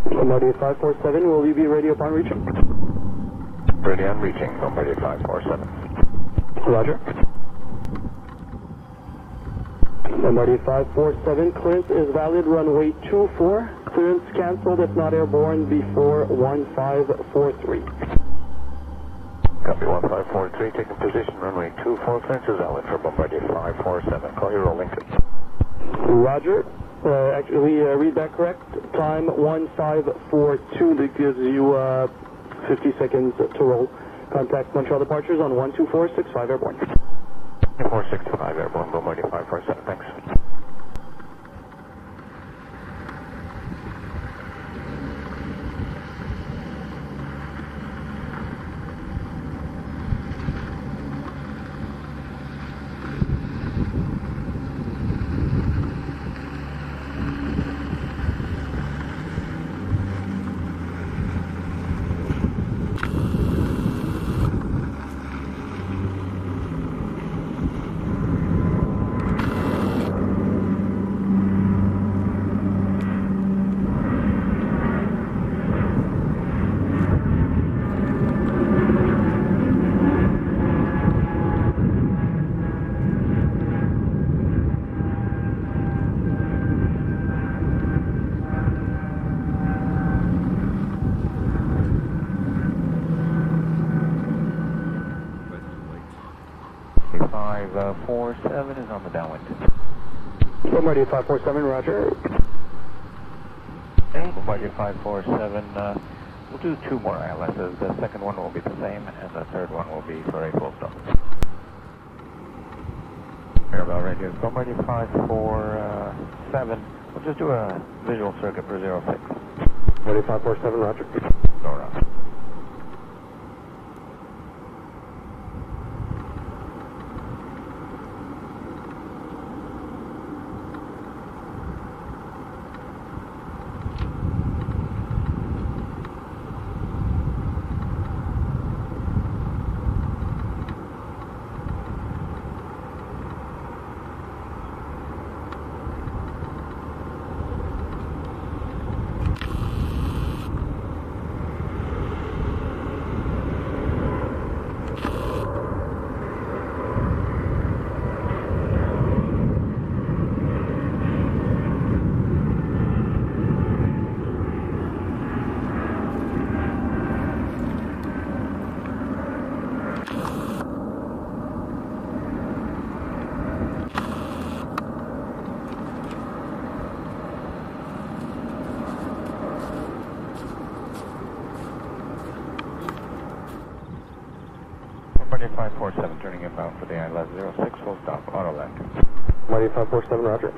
Bombardier 547, will you be ready upon reaching? Ready on reaching, Bombardier 547. Roger. Bombardier 547, clearance is valid, runway 24. Clearance canceled if not airborne before 1543. Copy 1543, taking position, runway 24, clearance is valid for Bombardier 547. Call your rolling. Roger. Actually, read that correct. Time 1542, that gives you 50 seconds to roll. Contact Montreal departures on 12465 airborne. 465 airborne, Bombardier 547, thanks. Bombardier 547 is on the downwind. Bombardier 547, roger. Bombardier 547, we'll do 2 more ILSs. The second one will be the same, and the third one will be for a full stop. Mirabel radios, Bombardier 547, we'll just do a visual circuit for 06. Bombardier 547, roger. Go around. Bombardier 547 turning inbound for the ILS 06, full stop, auto land. Bombardier 547, roger.